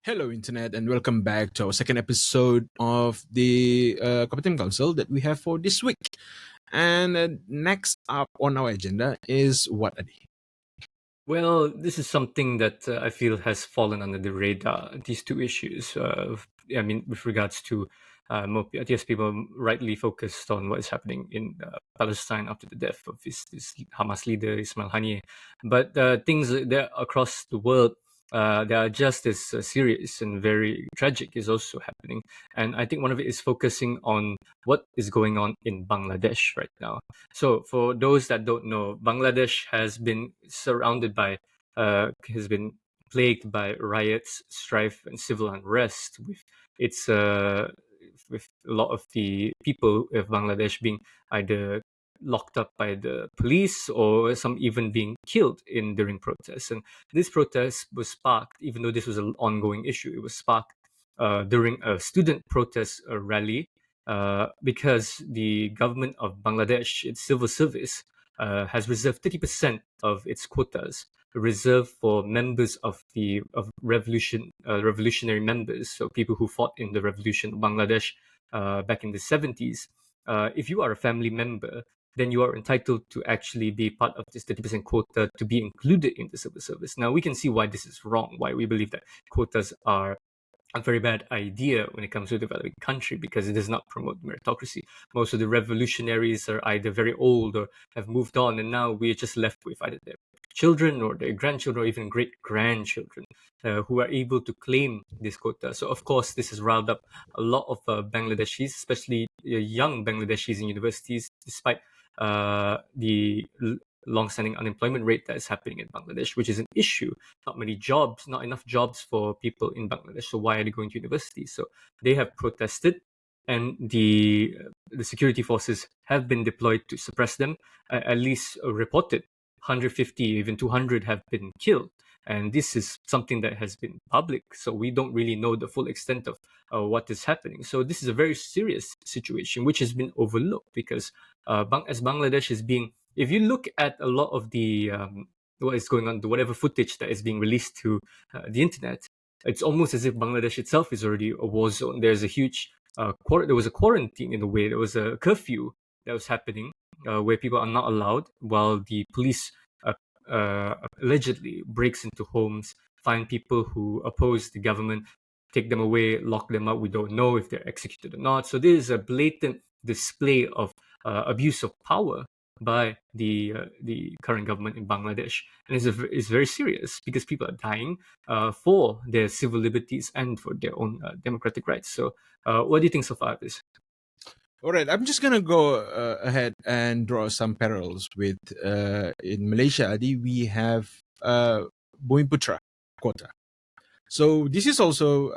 Hello, Internet, and welcome back to our second episode of the Competent Council that we have for this week. And next up on our agenda is what, Adi? Well, this is something that I feel has fallen under the radar. These two issues, with regards to, I guess people rightly focused on what is happening in Palestine after the death of this Hamas leader Ismail Haniyeh, but things there across the world. They are just as serious and very tragic is also happening, and I think one of it is focusing on what is going on in Bangladesh right now. So, for those that don't know, Bangladesh has been plagued by riots, strife, and civil unrest. Its with a lot of the people of Bangladesh being either locked up by the police or some even being killed in during protests. And this protest was sparked, even though this was an ongoing issue, it was sparked during a student protest rally because the government of Bangladesh, its civil service, has reserved 30% of its quotas reserved for members of revolutionary members, so people who fought in the revolution of Bangladesh back in the 70s. If you are a family member, then you are entitled to actually be part of this 30% quota to be included in the civil service. Now, we can see why this is wrong, why we believe that quotas are a very bad idea when it comes to a developing country because it does not promote meritocracy. Most of the revolutionaries are either very old or have moved on, and now we're just left with either their children or their grandchildren or even great grandchildren who are able to claim this quota. So, of course, this has riled up a lot of Bangladeshis, especially young Bangladeshis in universities, despite the long-standing unemployment rate that is happening in Bangladesh, which is an issue. Not many jobs, not enough jobs for people in Bangladesh. So why are they going to university? So they have protested, and the security forces have been deployed to suppress them. At least reported 150, even 200 have been killed. And this is something that has been public, so we don't really know the full extent of what is happening. So this is a very serious situation, which has been overlooked because as Bangladesh is being, if you look at a lot of the what is going on, whatever footage that is being released to the internet, it's almost as if Bangladesh itself is already a war zone. There's a huge there was a quarantine in a way. There was a curfew that was happening where people are not allowed, while the police allegedly breaks into homes, find people who oppose the government, take them away, lock them up. We don't know if they're executed or not. So this is a blatant display of abuse of power by the current government in Bangladesh, and it's very serious because people are dying for their civil liberties and for their own democratic rights. So, what do you think so far of this? All right, I'm just gonna go ahead and draw some parallels with in Malaysia, Adi. We have Bumiputra quota. So this is also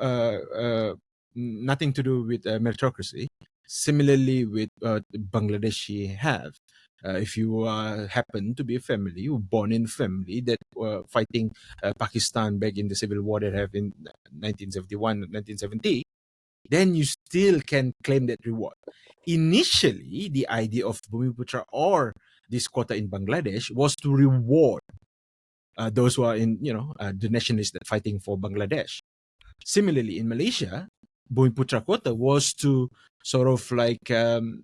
nothing to do with meritocracy. Similarly, with Bangladeshi have. If you happen to be a family, you were born in a family that were fighting Pakistan back in the civil war that have in 1971, 1970, then you still can claim that reward. Initially, the idea of Bumiputra or this quota in Bangladesh was to reward those who are in, the nationalists that fighting for Bangladesh. Similarly, in Malaysia, Bumiputra quota was to sort of like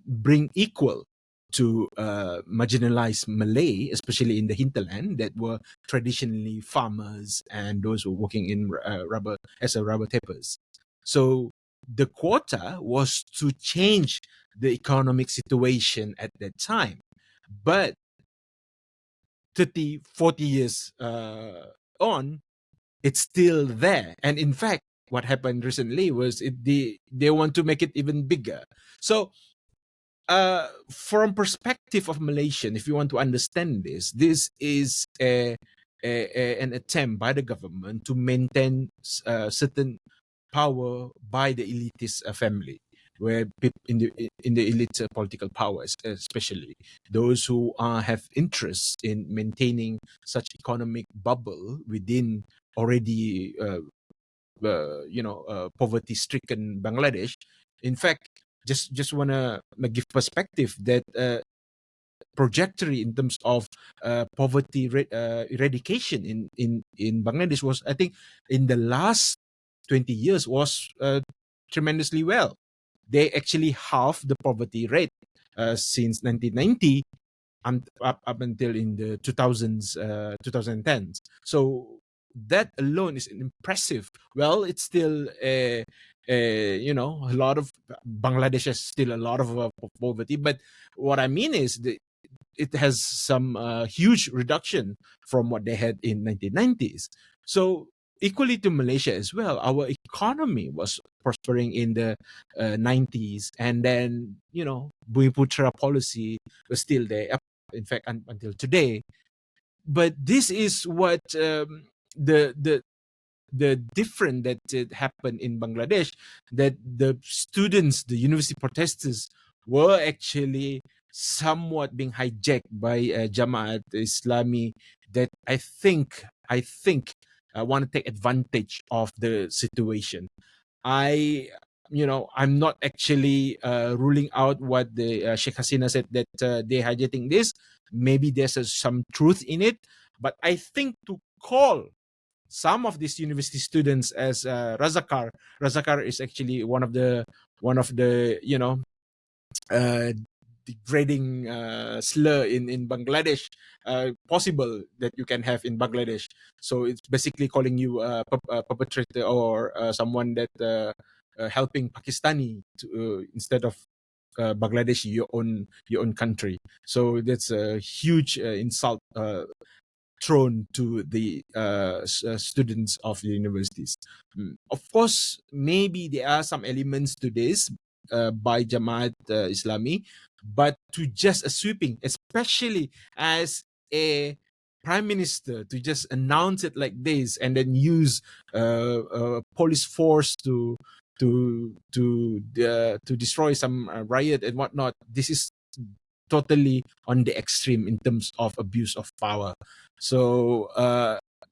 bring equal to marginalized Malay, especially in the hinterland, that were traditionally farmers and those who were working in rubber as a rubber tappers. So the quota was to change the economic situation at that time. But 30, 40 years on, it's still there. And in fact, what happened recently was they want to make it even bigger. So from perspective of Malaysian, if you want to understand this is an attempt by the government to maintain certain power by the elitist family, where in the elite political powers, especially those who have interest in maintaining such economic bubble within already poverty-stricken Bangladesh. In fact, just wanna give perspective that trajectory in terms of poverty eradication in Bangladesh was, I think, in the last 20 years was tremendously well. They actually halved the poverty rate since 1990 up until in the 2010s. So that alone is impressive. Well, it's still a lot of Bangladesh has still a lot of poverty, but what I mean is it has some huge reduction from what they had in 1990s. So equally to Malaysia as well, our economy was prospering in the 90s, and then Bumi Putra policy was still there. In fact, until today. But this is what the different that happened in Bangladesh, that the students, the university protesters, were actually somewhat being hijacked by Jamaat Islami that I think want to take advantage of the situation. I'm not actually ruling out what the Sheikh Hasina said, that they're hijacking this. Maybe there's some truth in it, but I think to call some of these university students as Razakar. Razakar is actually one of the uh, degrading slur in Bangladesh possible that you can have in Bangladesh. So it's basically calling you a perpetrator or someone that helping Pakistani instead of Bangladeshi, your own country. So that's a huge insult thrown to the students of the universities. Of course, maybe there are some elements to this by Jamaat Islami, but to just a sweeping, especially as a prime minister, to just announce it like this and then use police force to destroy some riot and whatnot. This is totally on the extreme in terms of abuse of power. So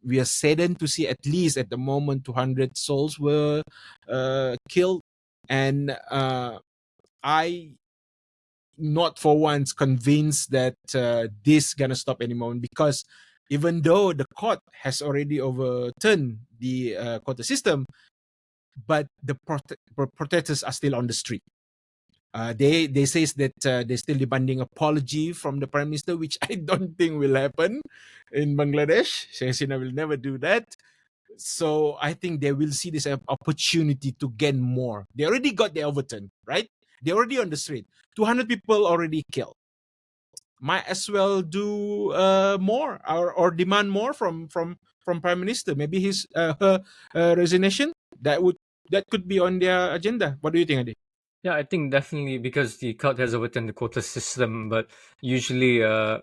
we are saddened to see, at least at the moment, 200 souls were killed, and I not for once convinced that this gonna stop any moment, because even though the court has already overturned the quota system, but the protesters are still on the street. They says that they're still demanding apology from the prime minister, which I don't think will happen in Bangladesh. Sheikh Hasina will never do that. So I think they will see this opportunity to gain more. They already got the overturn, right? They're already on the street. 200 people already killed. Might as well do more, or demand more from prime minister. Maybe his her resignation, that could be on their agenda. What do you think, Adi? Yeah, I think definitely, because the court has overturned the quota system, but usually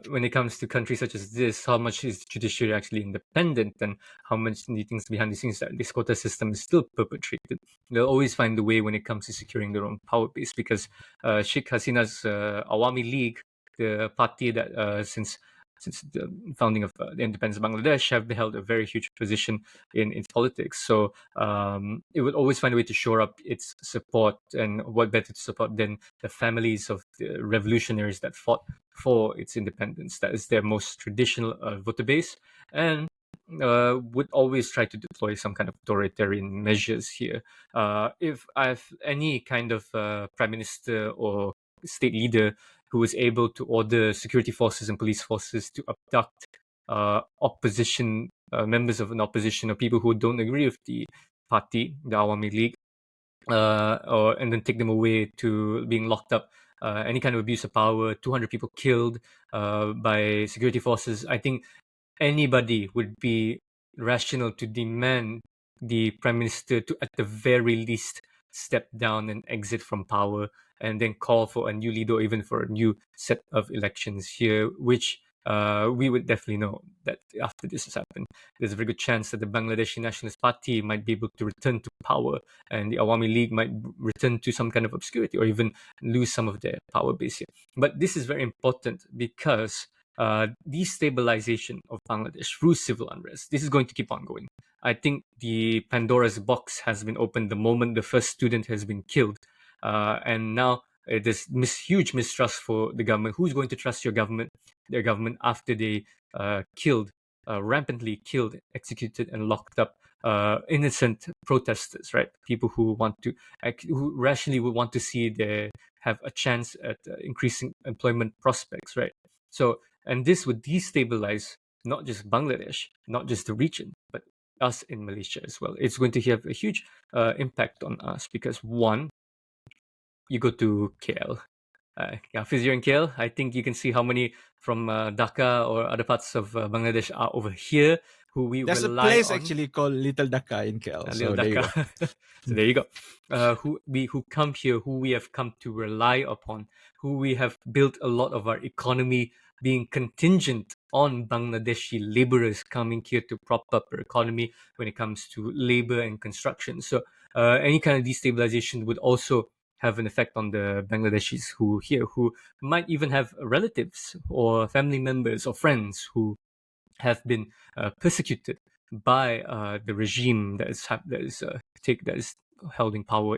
when it comes to countries such as this, how much is the judiciary actually independent, and how much the things behind the scenes that this quota system is still perpetrated. They'll always find a way when it comes to securing their own power base, because Sheikh Hasina's Awami League, the party that since the founding of the independence of Bangladesh, have held a very huge position in politics. So it would always find a way to shore up its support, and what better to support than the families of the revolutionaries that fought for its independence. That is their most traditional voter base, and would always try to deploy some kind of authoritarian measures here. If I have any kind of prime minister or state leader who is able to order security forces and police forces to abduct opposition members of an opposition, or people who don't agree with the party, the Awami League, and then take them away to being locked up, any kind of abuse of power, 200 people killed by security forces. I think anybody would be rational to demand the prime minister to, at the very least, step down and exit from power, and then call for a new leader, or even for a new set of elections here, which we would definitely know that after this has happened, there's a very good chance that the Bangladeshi Nationalist Party might be able to return to power, and the Awami League might return to some kind of obscurity, or even lose some of their power base here. But this is very important, because destabilization of Bangladesh through civil unrest, this is going to keep on going. I think the Pandora's box has been opened the moment the first student has been killed, and now there's huge mistrust for the government. Who's going to trust their government, after they rampantly killed, executed, and locked up innocent protesters, right? People who want to, who rationally would want to see they have a chance at increasing employment prospects, right? So, and this would destabilize not just Bangladesh, not just the region, but us in Malaysia as well. It's going to have a huge impact on us because one, you go to KL. Haffiz, you're in KL. I think you can see how many from Dhaka or other parts of Bangladesh are over here who we There's a rely place on. actually called Little Dhaka in KL. Little So there you Dhaka. go. So there you go. Who come here, who we have come to rely upon, who we have built a lot of our economy being contingent on Bangladeshi laborers coming here to prop up our economy when it comes to labor and construction. So any kind of destabilization would also have an effect on the Bangladeshis who here, who might even have relatives or family members or friends who have been persecuted by the regime that is holding power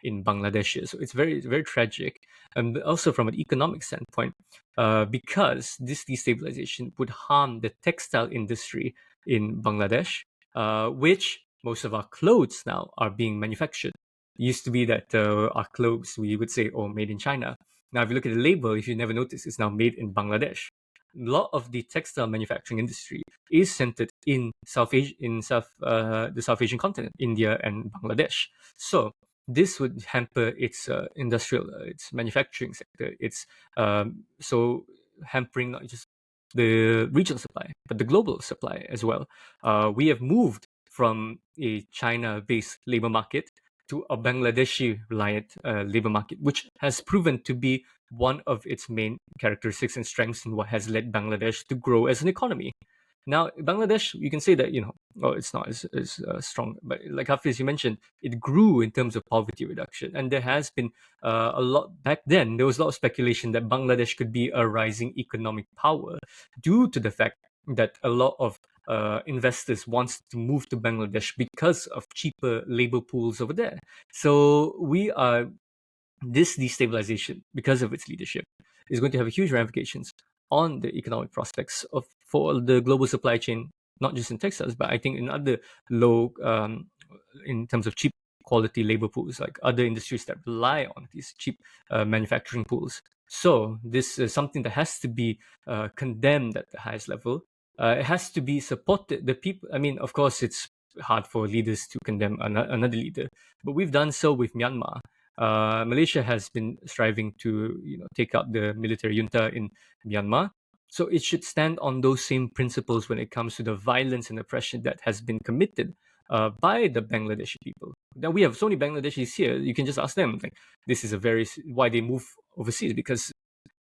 in Bangladesh. So it's very tragic, and also from an economic standpoint, because this destabilization would harm the textile industry in Bangladesh, which most of our clothes now are being manufactured. It used to be that our clothes we would say, "Oh, made in China." Now, if you look at the label, if you never noticed, it's now made in Bangladesh. A lot of the textile manufacturing industry is centered in the South Asian continent, India and Bangladesh. So this would hamper its its manufacturing sector. It's so hampering not just the regional supply but the global supply as well. We have moved from a China-based labor market to a Bangladeshi-reliant labor market, which has proven to be one of its main characteristics and strengths and what has led Bangladesh to grow as an economy. Now, Bangladesh, you can say that, well, it's not as strong, but like Hafiz, you mentioned, it grew in terms of poverty reduction. And there has been a lot, back then, there was a lot of speculation that Bangladesh could be a rising economic power due to the fact that a lot of investors wants to move to Bangladesh because of cheaper labor pools over there. So this destabilization, because of its leadership, is going to have huge ramifications on the economic prospects for the global supply chain, not just in textiles, but I think in other in terms of cheap quality labor pools, like other industries that rely on these cheap manufacturing pools. So this is something that has to be condemned at the highest level. It has to be supported. The people, I mean, of course, it's hard for leaders to condemn another leader, but we've done so with Myanmar. Malaysia has been striving to take out the military junta in Myanmar. So it should stand on those same principles when it comes to the violence and oppression that has been committed by the Bangladeshi people. Now we have so many Bangladeshis here. You can just ask them. Like, this is why they move overseas, because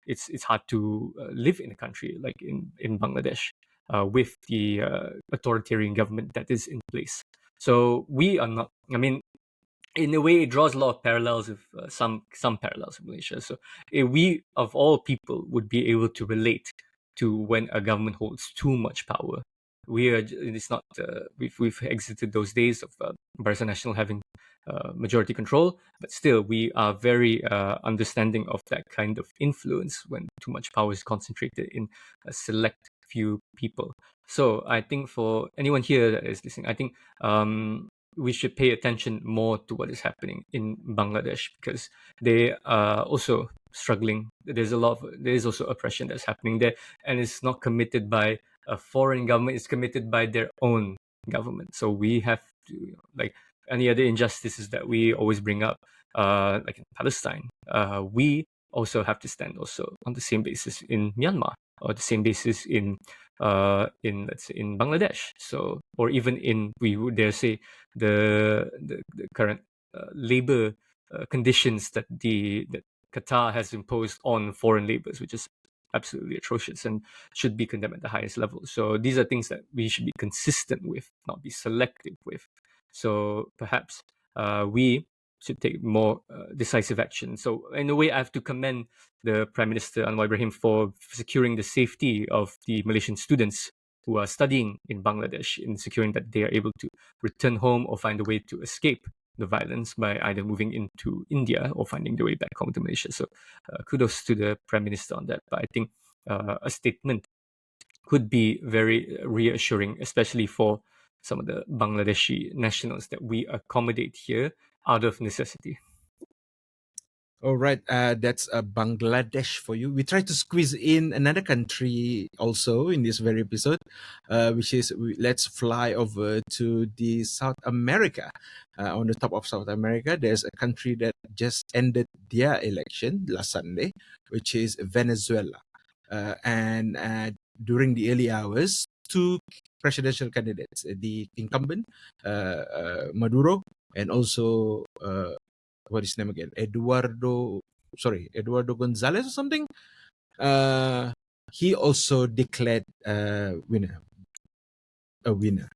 it's hard to live in a country like in Bangladesh with the authoritarian government that is in place. So we are not. I mean, in a way, it draws a lot of parallels with some parallels with Malaysia. So we, of all people, would be able to relate to when a government holds too much power. It's not. We've exited those days of Barisan Nasional having majority control, but still, we are very understanding of that kind of influence when too much power is concentrated in a select few people. So I think for anyone here that is listening, I think we should pay attention more to what is happening in Bangladesh, because they are also struggling. There is also oppression that's happening there, and it's not committed by a foreign government. It's committed by their own government. So we have to, like any other injustices that we always bring up, like in Palestine, we also have to stand also on the same basis in Myanmar, or the same basis in let's say in Bangladesh. So, or even in, we would dare say, the current labor conditions that Qatar has imposed on foreign laborers, which is absolutely atrocious and should be condemned at the highest level. So these are things that we should be consistent with, not be selective with. So perhaps we should take more decisive action. So in a way, I have to commend the Prime Minister Anwar Ibrahim for securing the safety of the Malaysian students who are studying in Bangladesh, in securing that they are able to return home or find a way to escape the violence by either moving into India or finding their way back home to Malaysia. So kudos to the Prime Minister on that. But I think a statement could be very reassuring, especially for some of the Bangladeshi nationals that we accommodate here out of necessity. All right, that's Bangladesh for you. We try to squeeze in another country also in this very episode, which is let's fly over to the South America. On the top of South America, there's a country that just ended their election last Sunday, which is Venezuela. And during the early hours, two presidential candidates, the incumbent Maduro, and also what is his name again? Eduardo Gonzalez or something. He also declared winner, a winner,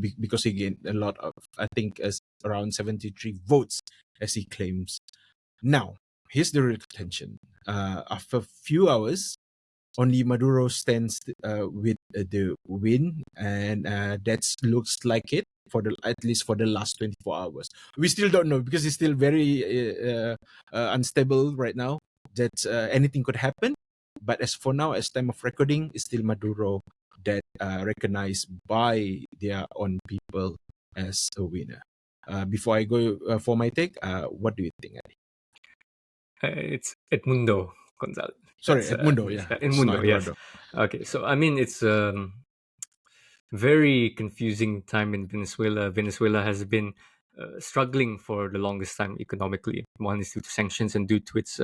because he gained a lot of, I think, around 73 votes, as he claims. Now, here's the real tension. After a few hours, only Maduro stands with the win, and that looks like it for at least for the last 24 hours. We still don't know because it's still very unstable right now. That anything could happen. But as for now, as time of recording, it's still Maduro that recognized by their own people as a winner. Before I go for my take, what do you think, Adi? It's Edmundo Gonzalez. Sorry, Edmundo, yeah. Edmundo, yes. Okay, so I mean, it's very confusing time in Venezuela. Venezuela has been struggling for the longest time economically. One is due to sanctions and due to its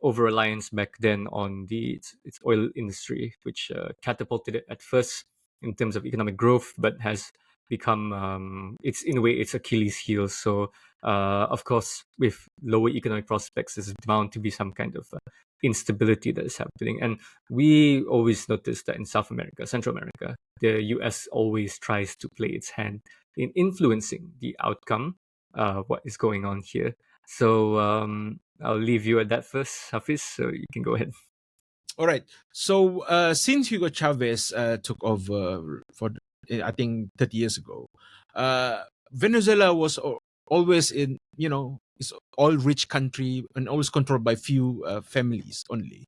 over-reliance back then on its oil industry, which catapulted it at first in terms of economic growth, but has become it's in a way its Achilles heel. So of course, with lower economic prospects, there's bound to be some kind of instability that is happening. And we always notice that in South America, Central America, the US always tries to play its hand in influencing the outcome, what is going on here. So I'll leave you at that first, Haffiz, so you can go ahead. All right. So since Hugo Chavez took over for, I think, 30 years ago, Venezuela was always in, it's all rich country and always controlled by few families only.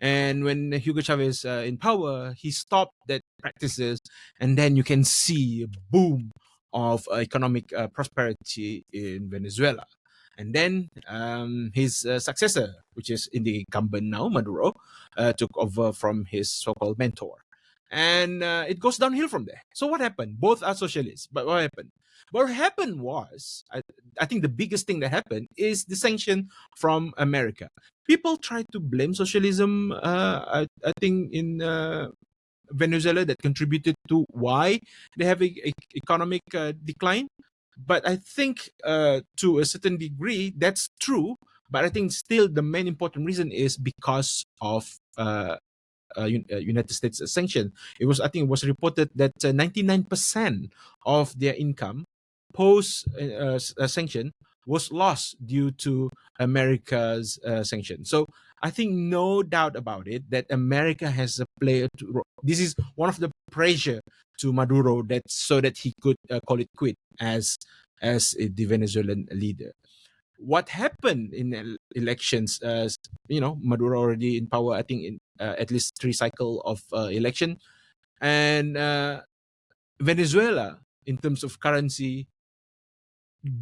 And when Hugo Chavez in power, he stopped that practices, and then you can see a boom of economic prosperity in Venezuela. And then his successor, which is in the incumbent now, Maduro, took over from his so-called mentor. And it goes downhill from there. So what happened? Both are socialists. But what happened? What happened was, I think the biggest thing that happened is the sanction from America. People try to blame socialism, I think, in Venezuela, that contributed to why they have a economic decline. But I think to a certain degree, that's true. But I think still the main important reason is because of United States sanction. I think it was reported that 99% of their income post sanction was lost due to America's sanction. So I think no doubt about it that America has a play. This is one of the pressure to Maduro so that he could call it quit as the Venezuelan leader. What happened in elections? Maduro already in power, I think, in at least 3 cycles of election, and Venezuela, in terms of currency,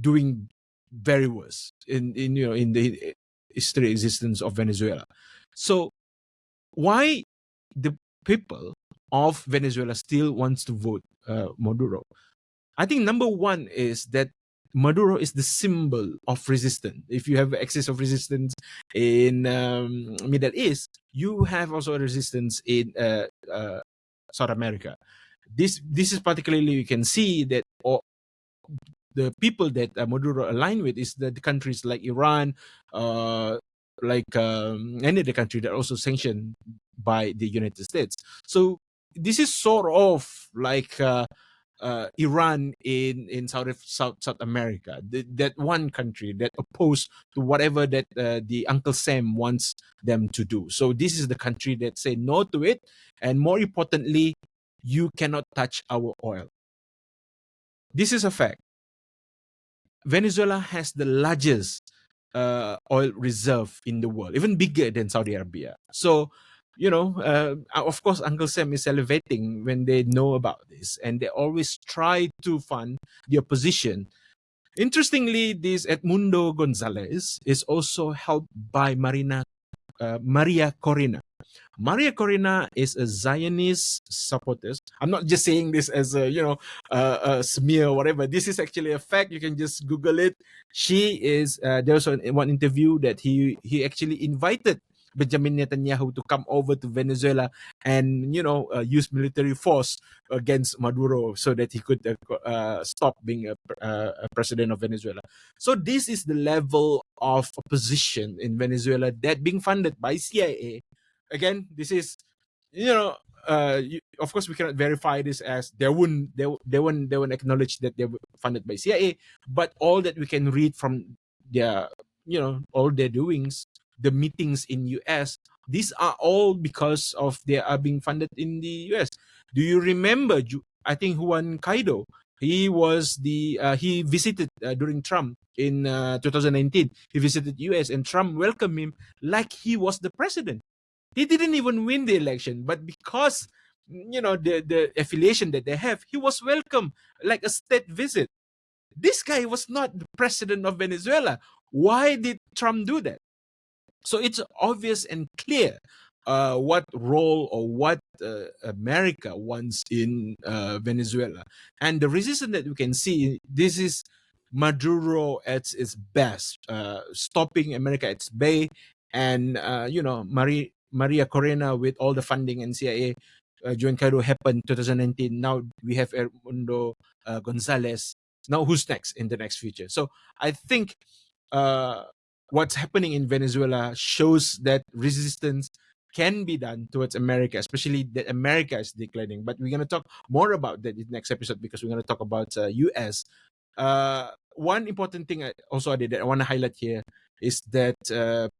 doing very worse in the history existence of Venezuela. So why the people of Venezuela still wants to vote Maduro? I think number one is that Maduro is the symbol of resistance. If you have excess of resistance in Middle East, you have also a resistance in South America. This is particularly, you can see that the people that Maduro aligned with is the countries like Iran, like any other country that are also sanctioned by the United States. So this is sort of like Iran in South America, that one country that opposed to whatever that the Uncle Sam wants them to do. So this is the country that say no to it, and more importantly, you cannot touch our oil. This is a fact. Venezuela has the largest oil reserve in the world, even bigger than Saudi Arabia. So of course, Uncle Sam is salivating when they know about this, and they always try to fund the opposition. Interestingly, this Edmundo Gonzalez is also helped by Maria Corina. Maria Corina is a Zionist supporter. I'm not just saying this as a smear or whatever. This is actually a fact. You can just Google it. She is. There was one interview that he actually invited Benjamin Netanyahu to come over to Venezuela and use military force against Maduro so that he could stop being a president of Venezuela. So this is the level of opposition in Venezuela that being funded by CIA. Again, this is, of course, we cannot verify this as they won't acknowledge that they were funded by CIA, but all that we can read from their, all their doings, the meetings in US, these are all because of they are being funded in the US. Do you remember? I think Juan Guaido. He visited during Trump in 2019. He visited US and Trump welcomed him like he was the president. He didn't even win the election, but because the affiliation that they have, he was welcome like a state visit. This guy was not the president of Venezuela. Why did Trump do that? So it's obvious and clear what role or what America wants in Venezuela. And the resistance that we can see, this is Maduro at its best, stopping America at its bay. And, Maria Corina with all the funding and CIA joint Cairo happened 2019. Now we have Edmundo Gonzalez. Now who's next in the next future? So I think what's happening in Venezuela shows that resistance can be done towards America, especially that America is declining. But we're going to talk more about that in the next episode because we're going to talk about US. One important thing I also added that I want to highlight here is that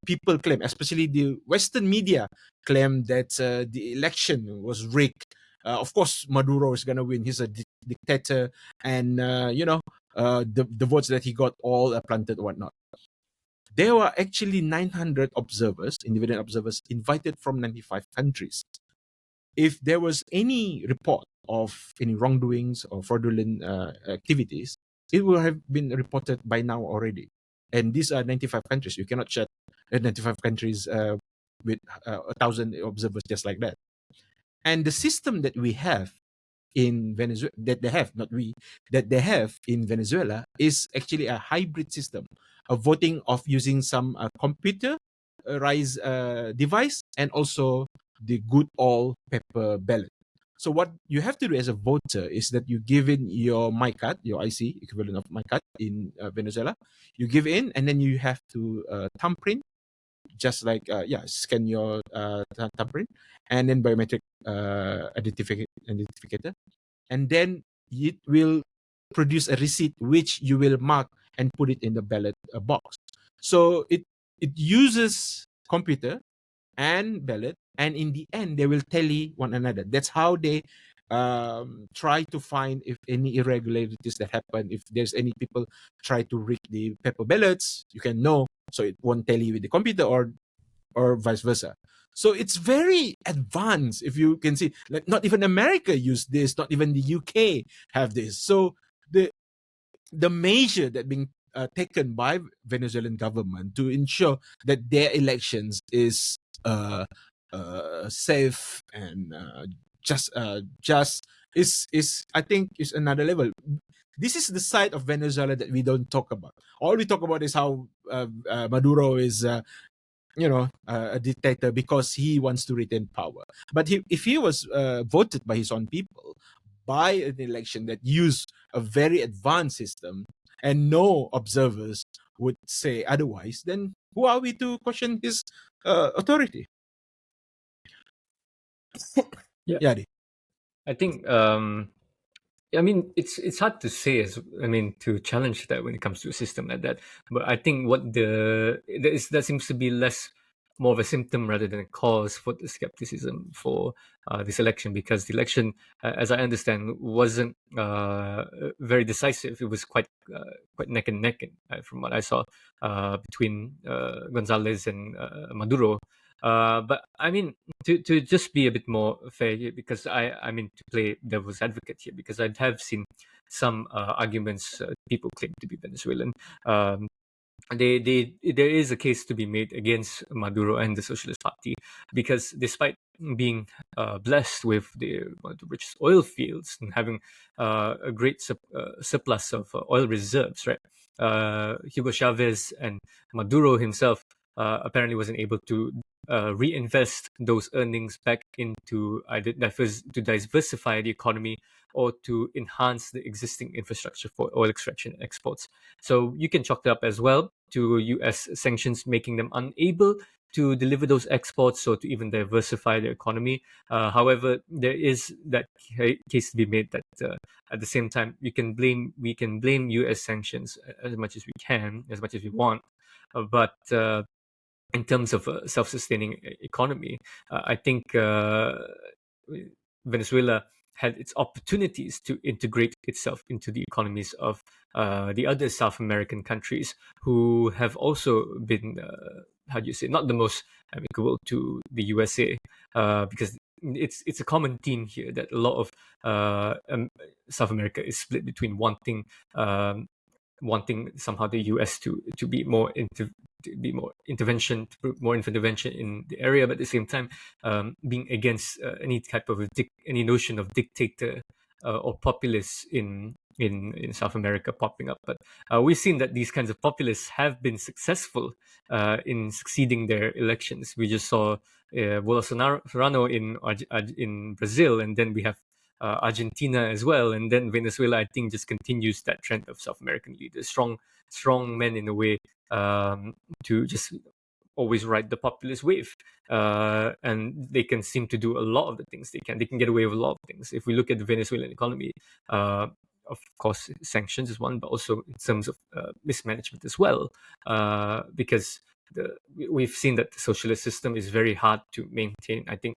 people claim, especially the Western media, claim that the election was rigged. Of course, Maduro is going to win. He's a dictator, and the votes that he got all planted, whatnot. There were actually 900 observers, independent observers, invited from 95 countries. If there was any report of any wrongdoings or fraudulent activities, it would have been reported by now already. And these are 95 countries. You cannot shut 95 countries with 1,000 observers just like that. And the system that we have in Venezuela, that they have, not we, that they have in Venezuela is actually a hybrid system of voting of using some computerized device and also the good old paper ballot. So what you have to do as a voter is that you give in your my card, your IC, equivalent of my card in Venezuela. You give in and then you have to thumbprint, just like, scan your thumbprint and then biometric identificator. And then it will produce a receipt which you will mark and put it in the ballot box. So it uses computer and ballot, and in the end they will tally one another. That's how they try to find if any irregularities that happen. If there's any people try to rig the paper ballots, you can know, so it won't tally with the computer or vice versa. So it's very advanced. If you can see, like, not even America use this, not even the UK have this. So the measure that being taken by Venezuelan government to ensure that their elections is safe and just is I think is another level. This is the side of Venezuela that we don't talk about. All we talk about is how Maduro is a dictator because he wants to retain power. But if he was voted by his own people by an election that used a very advanced system and no observers would say otherwise, then who are we to question his authority? Yeah. Yadi. I think I mean it's hard to say to challenge that when it comes to a system like that. But I think that seems to be less more of a symptom rather than a cause for the skepticism for this election, because the election, as I understand, wasn't very decisive. It was quite neck and neck from what I saw between Gonzalez and Maduro. But I mean, to just be a bit more fair here, because I mean to play devil's advocate here, because I have seen some arguments people claim to be Venezuelan. Um, there is a case to be made against Maduro and the Socialist Party, because despite being blessed with one of the richest oil fields and having a great surplus of oil reserves, right? Hugo Chavez and Maduro himself apparently wasn't able to reinvest those earnings back into either to diversify the economy or to enhance the existing infrastructure for oil extraction and exports. So you can chalk it up as well to US sanctions making them unable to deliver those exports or to even diversify the economy. However, there is that case to be made that at the same time we can blame US sanctions as much as we can, as much as we want, but in terms of a self-sustaining economy, I think Venezuela had its opportunities to integrate itself into the economies of the other South American countries who have also been, how do you say, not the most amicable to the USA, because it's a common theme here that a lot of South America is split between wanting somehow the US to be more to be more intervention, to put more intervention in the area, but at the same time being against any type of any notion of dictator or populace in South America popping up. But we've seen that these kinds of populists have been successful in succeeding their elections. We just saw Bolsonaro in Brazil, and then we have Argentina as well, and then Venezuela. I think just continues that trend of South American leaders, strong men in a way, to just always ride the populist wave, and they can seem to do a lot of the things they can. They can get away with a lot of things. If we look at the Venezuelan economy, of course, sanctions is one, but also in terms of mismanagement as well, because we've seen that the socialist system is very hard to maintain. I think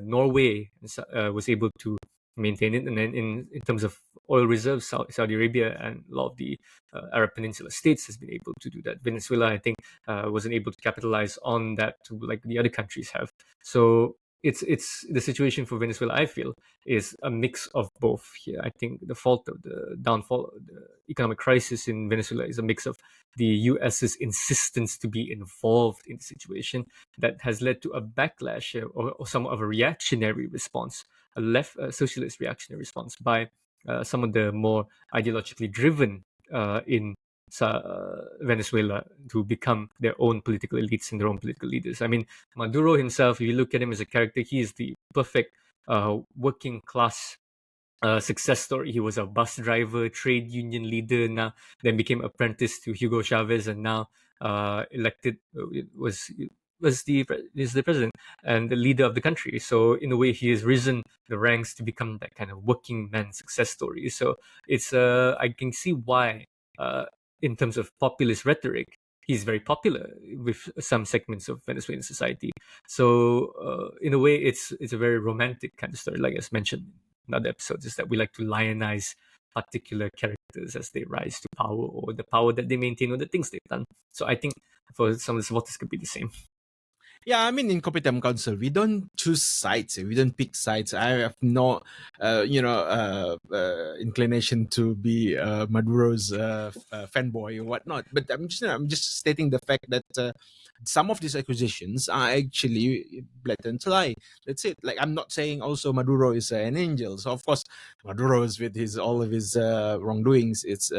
Norway was able to maintain it, and then in terms of oil reserves, Saudi Arabia and a lot of the Arab Peninsula states has been able to do that. Venezuela, I think, wasn't able to capitalize on that to like the other countries have. So it's the situation for Venezuela, I feel, is a mix of both here. I think the downfall of the economic crisis in Venezuela is a mix of the US's insistence to be involved in the situation that has led to a backlash or somewhat of a reactionary response, a socialist reactionary response by some of the more ideologically driven in Venezuela to become their own political elites and their own political leaders. I mean, Maduro himself, if you look at him as a character, he is the perfect working class success story. He was a bus driver, trade union leader, now then became apprentice to Hugo Chavez, and now elected is the president and the leader of the country. So in a way, he has risen the ranks to become that kind of working man success story. So it's I can see why, in terms of populist rhetoric, he's very popular with some segments of Venezuelan society. So in a way, it's a very romantic kind of story, like I mentioned in other episodes, is that we like to lionize particular characters as they rise to power or the power that they maintain or the things they've done. So I think for some of the supporters could be the same. Yeah, I mean, in Kopitiam Council, we don't choose sides. We don't pick sides. I have no, inclination to be Maduro's fanboy or whatnot. But I'm just stating the fact that some of these accusations are actually blatant lie. That's it. Like, I'm not saying also Maduro is an angel. So of course, Maduro's with his all of his wrongdoings, it's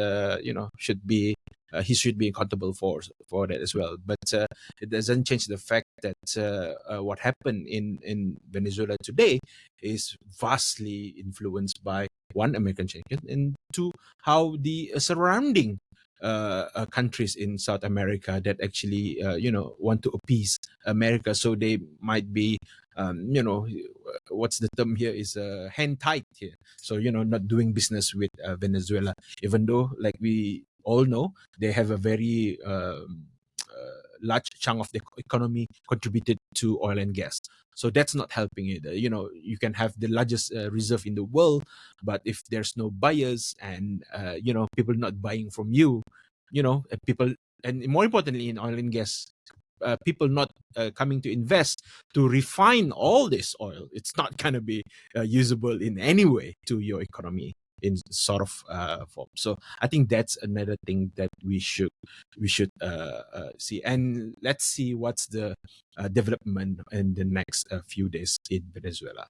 should be. He should be accountable for that as well. But it doesn't change the fact that what happened in Venezuela today is vastly influenced by one, American champion, and two, how the surrounding countries in South America that actually want to appease America, so they might be what's the term here is hand tight here, so not doing business with Venezuela, even though, like we all know, they have a very large chunk of the economy contributed to oil and gas. So that's not helping it. You can have the largest reserve in the world, but if there's no buyers and people not buying from you, people, and more importantly in oil and gas, people not coming to invest to refine all this oil, it's not going to be usable in any way to your economy in sort of form. So I think that's another thing that we should see, and let's see what's the development in the next few days in Venezuela.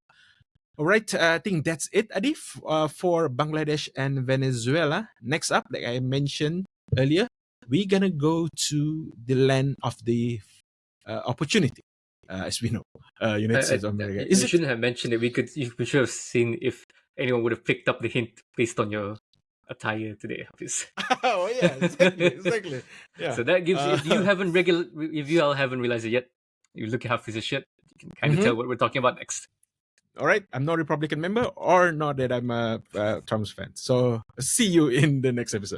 All right, I think that's it, Adi, for Bangladesh and Venezuela. Next up, like I mentioned earlier, we're gonna go to the land of the opportunity, as we know, United States of America. You shouldn't have mentioned it. We should have seen if anyone would have picked up the hint based on your attire today, Haffiz. Oh yeah, exactly. Yeah. So that gives if you all haven't realized it yet, you look at Hafiz's shirt, you can kind of tell what we're talking about next. All right, I'm not a Republican member, or not that I'm a Trump's fan. So see you in the next episode.